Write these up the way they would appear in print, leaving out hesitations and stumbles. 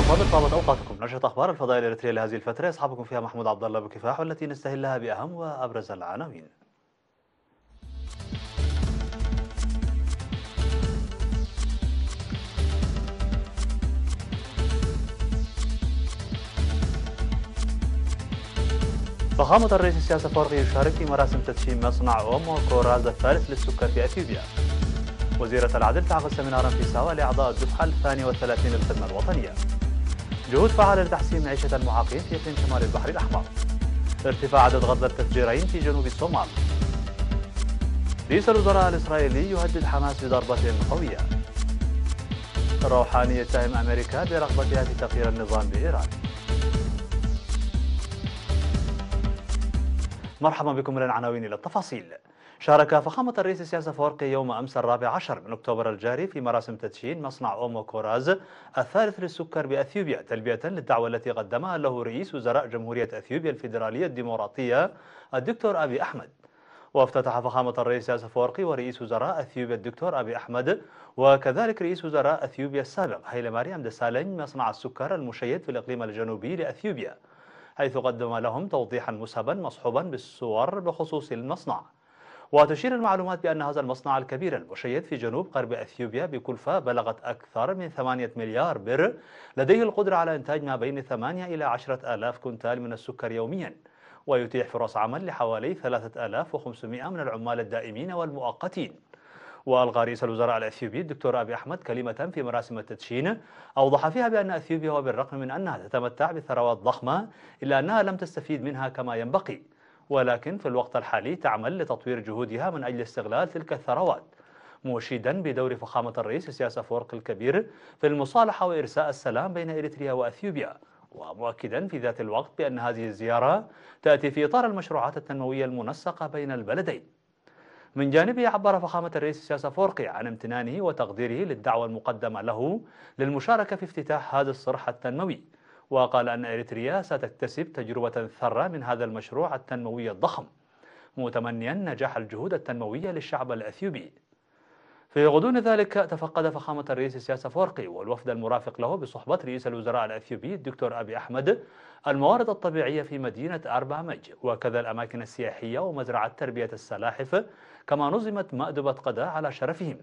أفاضل طابت أوقاتكم. نشرة أخبار الفضاء الإريترية لهذه الفترة يصحبكم فيها محمود عبد الله بكفاح، والتي نستهلها بأهم وأبرز العناوين. فخامة الرئيس السياسي الأفريقي يشارك في مراسم تدشين مصنع أومو كوراز الثالث للسكر في أثيوبيا. وزيرة العدل تعقد سمينارا في ساوا لأعضاء الدفعة 32 للخدمة الوطنية. جهود فعالة لتحسين معيشة المعاقين في إقليم شمال البحر الأحمر. ارتفاع عدد غض التفجيرين في جنوب الصومال. رئيس الوزراء الإسرائيلي يهدد حماس بضربة قوية. روحاني يتهم أمريكا برغبتها في تغيير النظام بإيران. مرحبا بكم من العناوين إلى التفاصيل. شارك فخامة الرئيس السياسي الأفريقي يوم أمس 14 من أكتوبر الجاري في مراسم تدشين مصنع أومو كوراز الثالث للسكر بأثيوبيا، تلبية للدعوة التي قدمها له رئيس وزراء جمهورية أثيوبيا الفيدرالية الديمقراطية الدكتور أبي أحمد. وافتتح فخامة الرئيس السياسي الأفريقي ورئيس وزراء أثيوبيا الدكتور أبي أحمد وكذلك رئيس وزراء أثيوبيا السابق هيلي ماريام دسالين مصنع السكر المشيد في الإقليم الجنوبي لأثيوبيا، حيث قدم لهم توضيحا مسهبا مصحوبا بالصور بخصوص المصنع. وتشير المعلومات بأن هذا المصنع الكبير المشيد في جنوب غرب أثيوبيا بكلفة بلغت أكثر من 8 مليار بر لديه القدرة على إنتاج ما بين 8 إلى 10 آلاف كنتال من السكر يوميا، ويتيح فرص عمل لحوالي 3500 من العمال الدائمين والمؤقتين. وألغى رئيس الوزراء الأثيوبي الدكتور أبي أحمد كلمة في مراسم التدشين أوضح فيها بأن أثيوبيا وبالرغم من أنها تتمتع بثروات ضخمة إلا أنها لم تستفيد منها كما ينبغي، ولكن في الوقت الحالي تعمل لتطوير جهودها من أجل استغلال تلك الثروات، مشيدا بدور فخامة الرئيس السياسي أفورقي الكبير في المصالحة وإرساء السلام بين إريتريا وأثيوبيا، ومؤكدا في ذات الوقت بأن هذه الزيارة تأتي في إطار المشروعات التنموية المنسقة بين البلدين. من جانبه عبر فخامة الرئيس السياسي أفورقي عن امتنانه وتقديره للدعوة المقدمة له للمشاركة في افتتاح هذا الصرح التنموي، وقال أن إريتريا ستكتسب تجربة ثرة من هذا المشروع التنموي الضخم، متمنيا نجاح الجهود التنموية للشعب الأثيوبي. في غضون ذلك تفقد فخامة الرئيس السياسي أفورقي والوفد المرافق له بصحبة رئيس الوزراء الأثيوبي الدكتور أبي أحمد الموارد الطبيعية في مدينة أربامج، وكذا الأماكن السياحية ومزرعة تربية السلاحف، كما نظمت مأدبة غداء على شرفهم.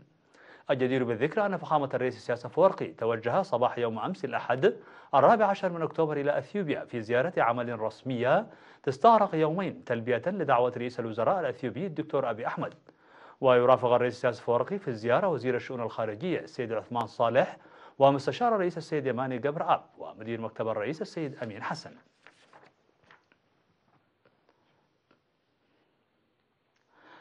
الجدير بالذكر أن فخامة الرئيس السياسي أفورقي توجه صباح يوم أمس الأحد 14 من أكتوبر إلى أثيوبيا في زيارة عمل رسمية تستغرق يومين، تلبية لدعوة رئيس الوزراء الأثيوبي الدكتور أبي أحمد. ويرافق الرئيس السياسي الأفريقي في الزيارة وزير الشؤون الخارجية السيد عثمان صالح، ومستشار الرئيس السيد يماني جبر آب، ومدير مكتب الرئيس السيد أمين حسن.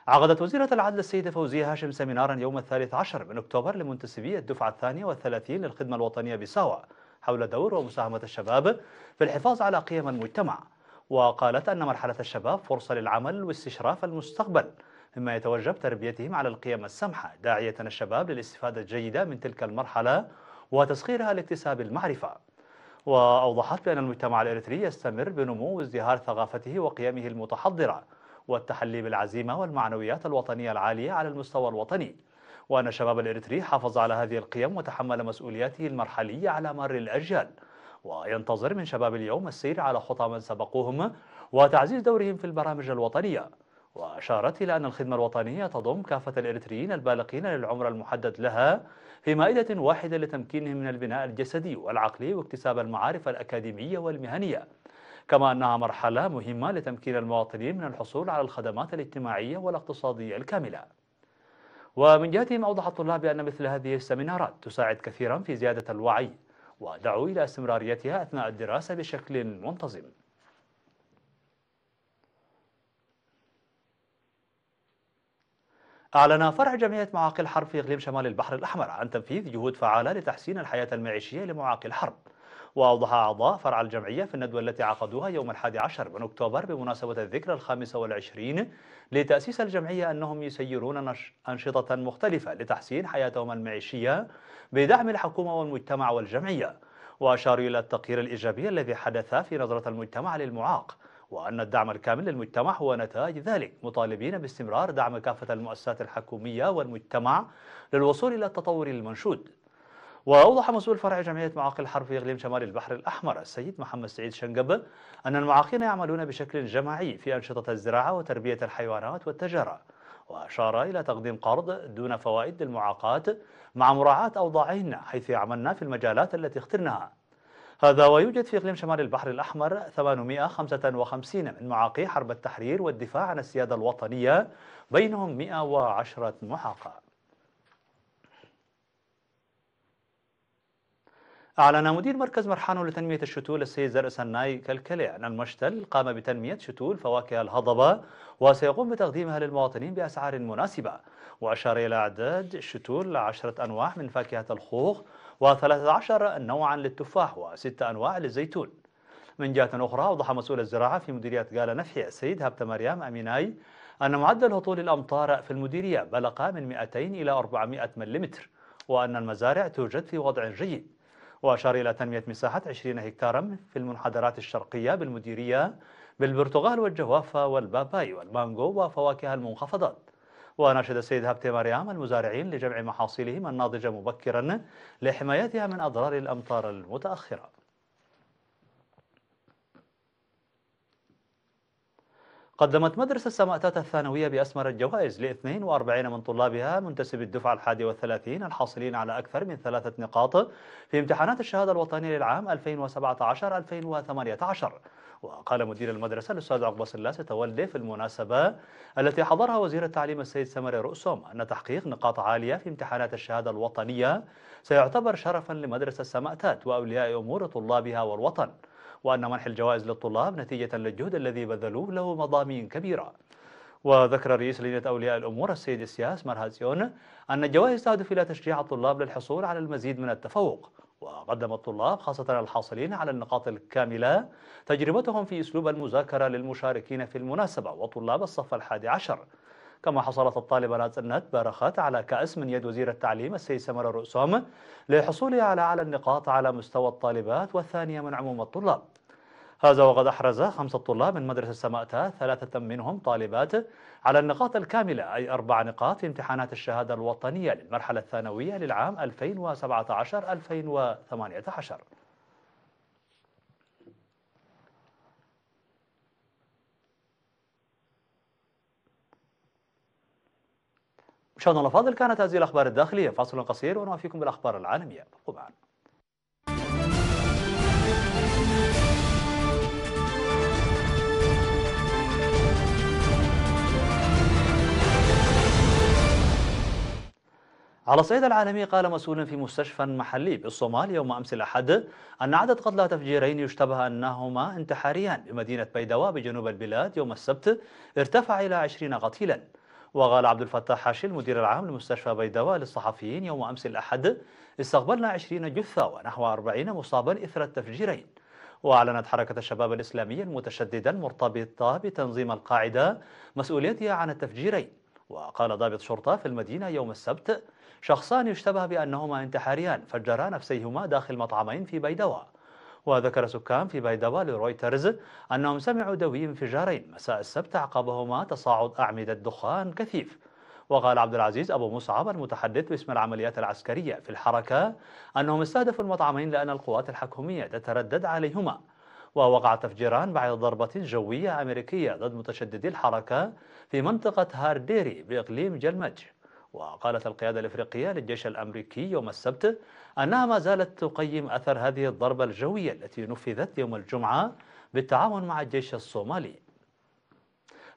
عقدت وزيرة العدل السيدة فوزية هاشم سمينارا يوم 13 من أكتوبر لمنتسبي الدفعة 32 للخدمة الوطنية بساوا حول دور ومساهمة الشباب في الحفاظ على قيم المجتمع. وقالت أن مرحلة الشباب فرصة للعمل واستشراف المستقبل، مما يتوجب تربيتهم على القيم السمحة، داعية الشباب للاستفادة الجيدة من تلك المرحلة وتسخيرها لاكتساب المعرفة. وأوضحت بأن المجتمع الإريتري يستمر بنمو وازدهار ثقافته وقيمه المتحضرة والتحلي بالعزيمة والمعنويات الوطنية العالية على المستوى الوطني، وأن الشباب الإريتري حافظ على هذه القيم وتحمل مسؤولياته المرحلية على مر الأجيال، وينتظر من شباب اليوم السير على خطى من سبقوهم وتعزيز دورهم في البرامج الوطنية. وأشارت إلى أن الخدمة الوطنية تضم كافة الإريتريين البالغين للعمر المحدد لها في مائدة واحدة لتمكينهم من البناء الجسدي والعقلي واكتساب المعارف الأكاديمية والمهنية، كما أنها مرحلة مهمة لتمكين المواطنين من الحصول على الخدمات الاجتماعية والاقتصادية الكاملة. ومن جهتهم أوضح الطلاب بأن مثل هذه السمينارات تساعد كثيرا في زيادة الوعي، ودعوا إلى استمراريتها أثناء الدراسة بشكل منتظم. أعلن فرع جمعية معاقي الحرب في إقليم شمال البحر الأحمر عن تنفيذ جهود فعالة لتحسين الحياة المعيشية لمعاقي الحرب. وأوضح أعضاء فرع الجمعية في الندوة التي عقدوها يوم 11 من أكتوبر بمناسبة الذكرى 25 لتأسيس الجمعية أنهم يسيرون أنشطة مختلفة لتحسين حياتهم المعيشية بدعم الحكومة والمجتمع والجمعية، وأشاروا إلى التغيير الإيجابي الذي حدث في نظرة المجتمع للمعاق، وأن الدعم الكامل للمجتمع هو نتاج ذلك، مطالبين باستمرار دعم كافة المؤسسات الحكومية والمجتمع للوصول إلى التطور المنشود. وأوضح مسؤول فرع جمعية معاقي الحرب في إقليم شمال البحر الأحمر السيد محمد سعيد شنقب أن المعاقين يعملون بشكل جماعي في أنشطة الزراعة وتربية الحيوانات والتجارة، وأشار إلى تقديم قرض دون فوائد للمعاقات مع مراعاة أوضاعهن حيث يعملن في المجالات التي اخترناها. هذا ويوجد في إقليم شمال البحر الأحمر 855 من معاقي حرب التحرير والدفاع عن السيادة الوطنية، بينهم 110 معاقى. أعلن مدير مركز مرحانو لتنمية الشتول السيد زرع سناي كالكلي أن المشتل قام بتنمية شتول فواكه الهضبة وسيقوم بتقديمها للمواطنين بأسعار مناسبة، وأشار إلى إعداد شتول 10 أنواع من فاكهة الخوخ و13 نوعا للتفاح و6 أنواع للزيتون. من جهة أخرى أوضح مسؤول الزراعة في مديرية قالة نفحي السيد هبت مريم أميناي أن معدل هطول الأمطار في المديرية بلغ من 200 إلى 400 ملم، وأن المزارع توجد في وضع جيد. وأشار إلى تنمية مساحة 20 هكتارا في المنحدرات الشرقية بالمديرية بالبرتقال والجوافة والباباي والمانجو وفواكه المنخفضات. وناشد السيد هبتي مريم المزارعين لجمع محاصيلهم الناضجة مبكرا لحمايتها من أضرار الأمطار المتأخرة. قدمت مدرسة سماتات الثانوية بأسمر الجوائز ل 42 من طلابها منتسب الدفعة 31 الحاصلين على أكثر من 3 نقاط في امتحانات الشهادة الوطنية للعام 2017-2018. وقال مدير المدرسة الأستاذ عقبة سلاس تولي في المناسبة التي حضرها وزير التعليم السيد سمر رؤسوم أن تحقيق نقاط عالية في امتحانات الشهادة الوطنية سيعتبر شرفا لمدرسة سماتات وأولياء أمور طلابها والوطن، وأن منح الجوائز للطلاب نتيجة للجهد الذي بذلوه له مضامين كبيرة. وذكر رئيس لجنة أولياء الأمور السيد السياس مرهازيون أن الجوائز تهدف إلى تشجيع الطلاب للحصول على المزيد من التفوق. وقدم الطلاب خاصة الحاصلين على النقاط الكاملة تجربتهم في أسلوب المذاكرة للمشاركين في المناسبة وطلاب الصف 11. كما حصلت الطالبة نات بارخات على كأس من يد وزير التعليم السيد سمر الرؤسوم لحصولها على أعلى النقاط على مستوى الطالبات والثانية من عموم الطلاب. هذا وقد أحرز 5 طلاب من مدرسة سماتات 3 منهم طالبات على النقاط الكاملة، أي 4 نقاط في امتحانات الشهادة الوطنية للمرحلة الثانوية للعام 2017-2018. مشاهدينا الأفاضل، كانت هذه الأخبار الداخلية. فاصل قصير ونوافيكم بالأخبار العالمية، ابقوا معنا. على الصعيد العالمي، قال مسؤول في مستشفى محلي بالصومال يوم أمس الأحد أن عدد قتلى تفجيرين يشتبه أنهما انتحاريان بمدينة بيدواء بجنوب البلاد يوم السبت ارتفع إلى 20 قتيلا. وقال عبد الفتاح حاشي المدير العام لمستشفى بيدواء للصحفيين يوم أمس الأحد استقبلنا 20 جثة ونحو 40 مصابا إثر التفجيرين. وأعلنت حركة الشباب الإسلامي المتشددة المرتبطة بتنظيم القاعدة مسؤوليتها عن التفجيرين. وقال ضابط شرطة في المدينة يوم السبت شخصان يشتبه بأنهما انتحاريان فجرا نفسيهما داخل مطعمين في بيدواء. وذكر سكان في بيدواء لرويترز أنهم سمعوا دوي انفجارين مساء السبت عقبهما تصاعد أعمدة دخان كثيف. وقال عبد العزيز أبو مصعب المتحدث باسم العمليات العسكرية في الحركة أنهم استهدفوا المطعمين لأن القوات الحكومية تتردد عليهما. ووقع تفجيران بعد ضربة جوية أمريكية ضد متشددي الحركة في منطقة هارديري بإقليم جلمج. وقالت القيادة الإفريقية للجيش الأمريكي يوم السبت أنها ما زالت تقيم أثر هذه الضربة الجوية التي نفذت يوم الجمعة بالتعاون مع الجيش الصومالي.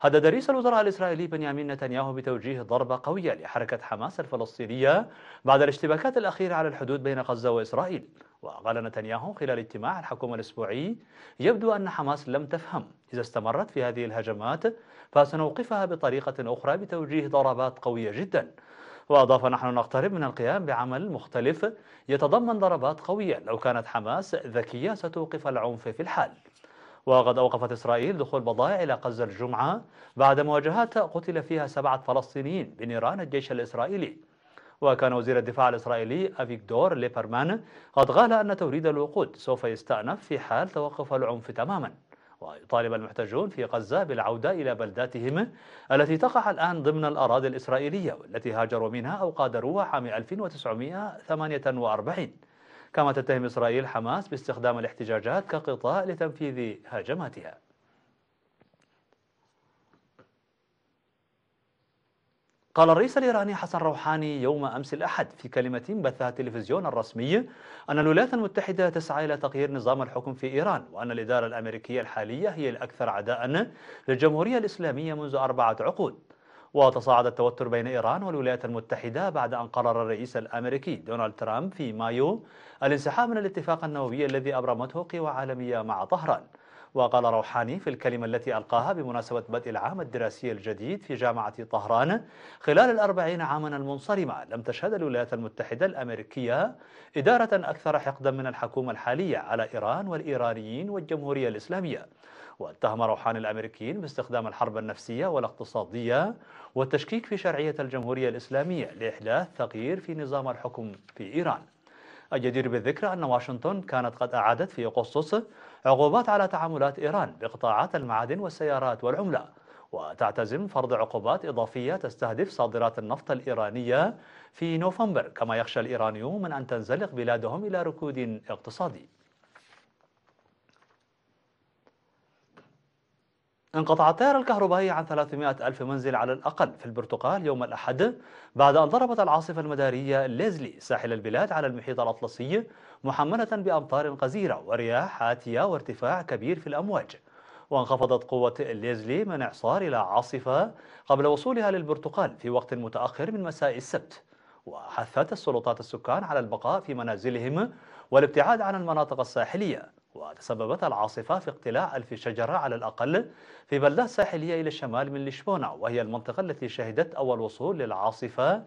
هدد رئيس الوزراء الإسرائيلي بنيامين نتنياهو بتوجيه ضربة قوية لحركة حماس الفلسطينية بعد الاشتباكات الأخيرة على الحدود بين غزة وإسرائيل. وقال نتنياهو خلال اجتماع الحكومة الأسبوعي: يبدو أن حماس لم تفهم، إذا استمرت في هذه الهجمات فسنوقفها بطريقة أخرى بتوجيه ضربات قوية جدا. وأضاف: نحن نقترب من القيام بعمل مختلف يتضمن ضربات قوية، لو كانت حماس ذكية ستوقف العنف في الحال. وقد أوقفت إسرائيل دخول بضائع إلى غزة الجمعة بعد مواجهات قتل فيها 7 فلسطينيين بنيران الجيش الإسرائيلي. وكان وزير الدفاع الإسرائيلي أفيغدور ليبرمان قد قال أن توريد الوقود سوف يستأنف في حال توقف العنف تماما. ويطالب المحتجون في غزة بالعودة إلى بلداتهم التي تقع الآن ضمن الأراضي الإسرائيلية والتي هاجروا منها أو غادروها عام 1948. كما تتهم إسرائيل حماس باستخدام الاحتجاجات كقطاع لتنفيذ هجماتها. قال الرئيس الإيراني حسن روحاني يوم أمس الأحد في كلمة بثها التلفزيون الرسمي أن الولايات المتحدة تسعى إلى تغيير نظام الحكم في إيران، وأن الإدارة الأمريكية الحالية هي الأكثر عداء للجمهورية الإسلامية منذ 4 عقود. وتصاعد التوتر بين إيران والولايات المتحدة بعد أن قرر الرئيس الأمريكي دونالد ترامب في مايو الانسحاب من الاتفاق النووي الذي أبرمته قوى عالمية مع طهران. وقال روحاني في الكلمة التي ألقاها بمناسبة بدء العام الدراسي الجديد في جامعة طهران: خلال 40 عاما المنصرمة لم تشهد الولايات المتحدة الأمريكية إدارة أكثر حقدا من الحكومة الحالية على إيران والإيرانيين والجمهورية الإسلامية. واتهم روحاني الأمريكيين باستخدام الحرب النفسية والاقتصادية والتشكيك في شرعية الجمهورية الإسلامية لإحداث تغيير في نظام الحكم في إيران. الجدير بالذكر أن واشنطن كانت قد أعادت في أغسطس عقوبات على تعاملات إيران بقطاعات المعادن والسيارات والعملة، وتعتزم فرض عقوبات إضافية تستهدف صادرات النفط الإيرانية في نوفمبر، كما يخشى الإيرانيون من أن تنزلق بلادهم إلى ركود اقتصادي. انقطع التيار الكهربائي عن 300 ألف منزل على الأقل في البرتغال يوم الأحد بعد أن ضربت العاصفة المدارية ليزلي ساحل البلاد على المحيط الأطلسي محملة بأمطار غزيرة ورياح آتية وارتفاع كبير في الأمواج. وانخفضت قوة ليزلي من إعصار إلى عاصفة قبل وصولها للبرتغال في وقت متأخر من مساء السبت. وحثت السلطات السكان على البقاء في منازلهم والابتعاد عن المناطق الساحلية. وتسببت العاصفة في اقتلاع 1000 شجرة على الأقل في بلدات ساحلية إلى الشمال من لشبونة، وهي المنطقة التي شهدت أول وصول للعاصفة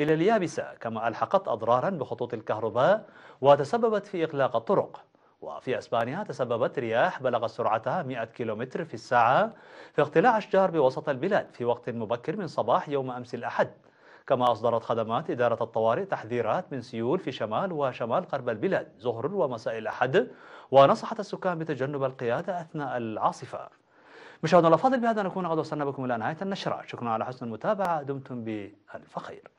إلى اليابسة، كما ألحقت أضرارا بخطوط الكهرباء وتسببت في إغلاق الطرق. وفي أسبانيا تسببت رياح بلغت سرعتها 100 كيلومتر في الساعة في اقتلاع أشجار بوسط البلاد في وقت مبكر من صباح يوم أمس الأحد. كما أصدرت خدمات إدارة الطوارئ تحذيرات من سيول في شمال وشمال غرب البلاد ظهر ومساء الأحد، ونصحت السكان بتجنب القيادة أثناء العاصفة. مشاهدينا الأفاضل، بهذا نكون قد وصلنا بكم إلى نهاية النشرة. شكرا على حسن المتابعة، دمتم بألف خير.